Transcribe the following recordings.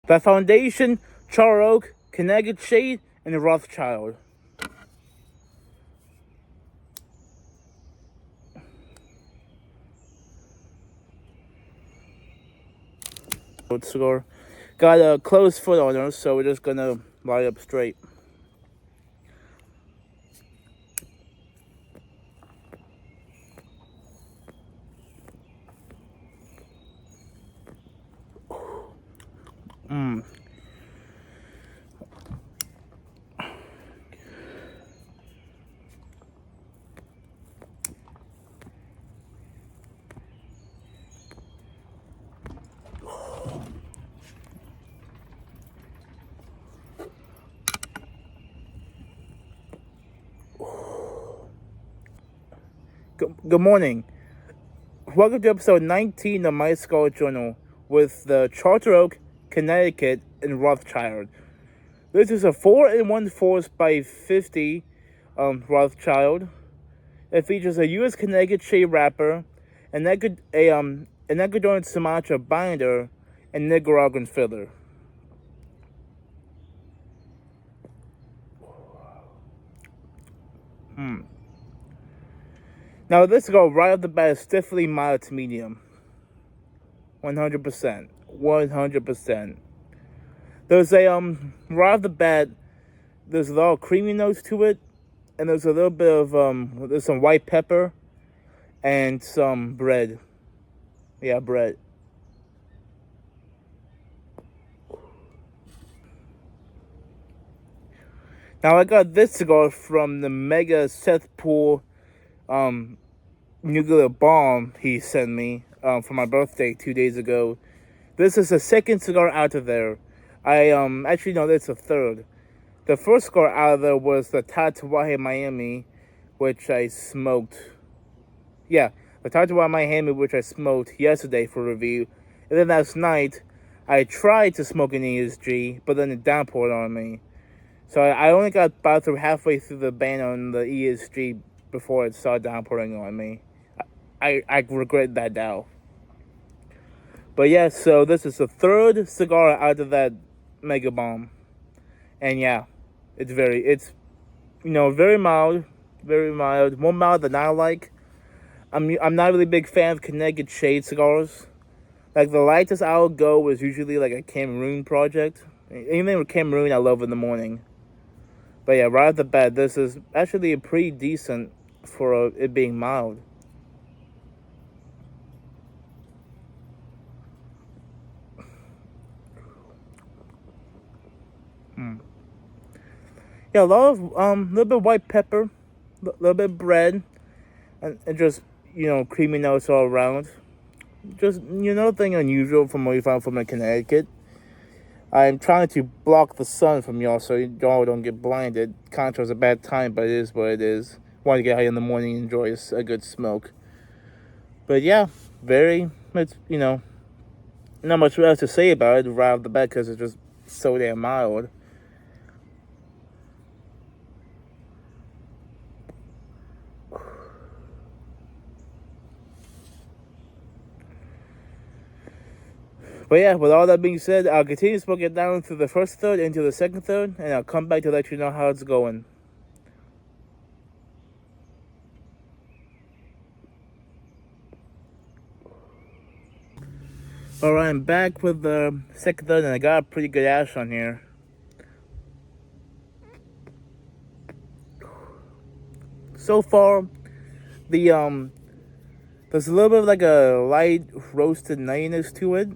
The Foundation, Char Oak, Connecticut Shade, and Rothschild. Cigar. Got a closed foot on her, so we're just gonna lie up straight. Good morning. Welcome to episode 19 of My Cigar Journal with the Charter Oak, Connecticut, and Rothschild. This is a 4 in 1 force by 50 Rothschild. It features a U.S. Connecticut shade wrapper, an Ecuadorian Sumatra binder, and Nicaraguan filler. Now this cigar right off the bat is stiffly mild to medium. 100%. 100%. There's a right off the bat, there's a lot of creamy notes to it, and there's a little bit of there's some white pepper and some bread. Yeah, bread. Now I got this cigar from the Mega Seth Poole nuclear bomb he sent me for my birthday 2 days ago. This is the second cigar out of there. I actually no, that's the third. The first cigar out of there was the Tatuaje Miami, which I smoked. Yeah, the Tatuaje Miami, which I smoked yesterday for review. And then last night, I tried to smoke an ESG, but then it downpoured on me. So I only got about through halfway through the ban on the ESG before it started downpouring on me. I regret that now. But yeah, so this is the third cigar out of that mega bomb. And yeah, it's very mild, more mild than I like. I'm not a really big fan of Connecticut shade cigars. Like the lightest I'll go is usually like a Cameroon project. Anything with Cameroon I love in the morning. But yeah, right off the bat, this is actually a pretty decent for it being mild. Yeah, a lot of little bit of white pepper, a little bit of bread, and just creamy notes all around. Just nothing unusual from what you found from Connecticut. I'm trying to block the sun from y'all so y'all don't get blinded. Contra's a bad time, but it is what it is. Want to get high in the morning and enjoy a good smoke. But yeah, it's not much else to say about it right off the bat because it's just so damn mild. But yeah, with all that being said, I'll continue smoking it down through the first third into the second third, and I'll come back to let you know how it's going. Alright, I'm back with the second third, and I got a pretty good ash on here. So far, there's a little bit of like a light roasted nuttiness to it.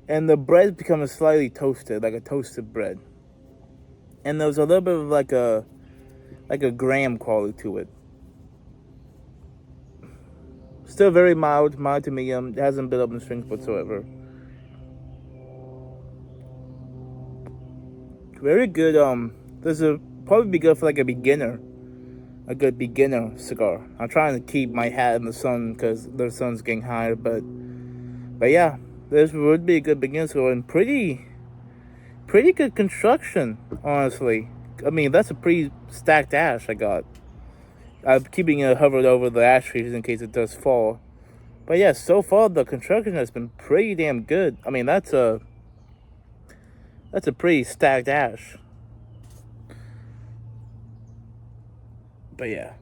And the bread becomes slightly toasted, like a toasted bread. And there's a little bit of like a graham quality to it. Still very mild to medium. It hasn't built up in strength whatsoever. Very good. This will probably be good for like a good beginner cigar. I'm trying to keep my hat in the sun because the sun's getting higher, but yeah. This would be a good beginner cigar and pretty good construction, honestly. I mean, that's a pretty stacked ash I got. I'm keeping it hovered over the ash trees in case it does fall. But yeah, so far the construction has been pretty damn good. I mean, that's a That's a pretty stacked ash. But yeah.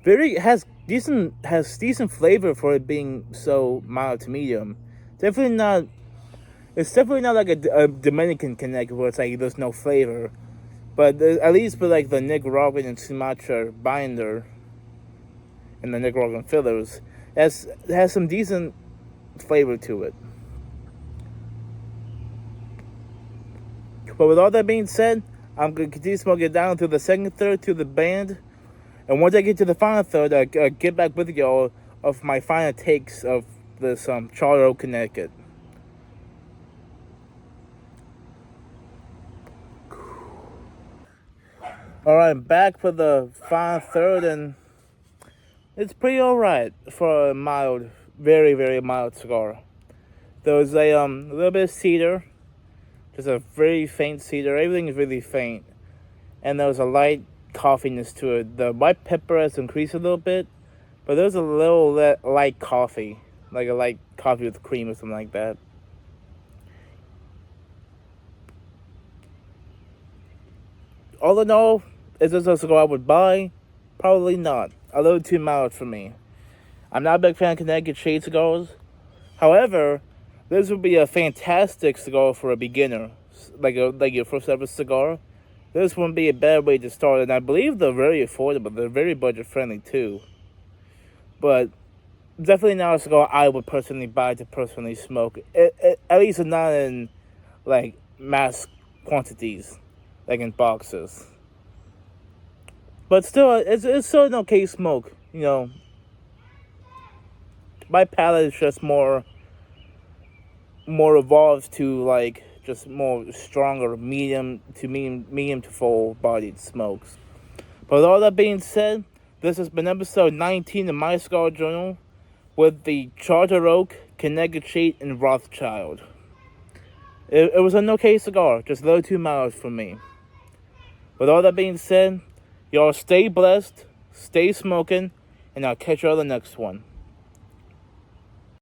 Very has decent flavor for it being so mild to medium. Definitely not. It's definitely not like a Dominican Connecticut where it's like there's no flavor. But at least with like the Nicaraguan and Sumatra binder and the Nicaraguan fillers, it has some decent flavor to it. But with all that being said, I'm going to continue smoking it down through the second third to the band. And once I get to the final third, I'll get back with y'all of my final takes of this Charter Oak, Connecticut. Alright, I'm back for the final third, and it's pretty alright for a mild, very, very mild cigar. There was a little bit of cedar, just a very faint cedar. Everything is really faint. And there was a light coffeeness to it. The white pepper has increased a little bit, but there's a little light coffee, like a light coffee with cream or something like that. All in all, is this a cigar I would buy? Probably not. A little too mild for me. I'm not a big fan of Connecticut shade cigars. However, this would be a fantastic cigar for a beginner, like your first ever cigar. This wouldn't be a bad way to start, and I believe they're very affordable. They're very budget friendly too. But definitely not a cigar I would personally buy to personally smoke. At least not in like mass quantities, like in boxes. But still, it's still an okay smoke. You know, my palate is just more evolved to like just more stronger medium to full bodied smokes. But with all that being said, this has been episode 19 of my Cigar Journal with the Charter Oak, Connecticut Shade, and Rothschild. It was an okay cigar, just a little too mild for me. With all that being said, y'all stay blessed, stay smoking, and I'll catch you on the next one.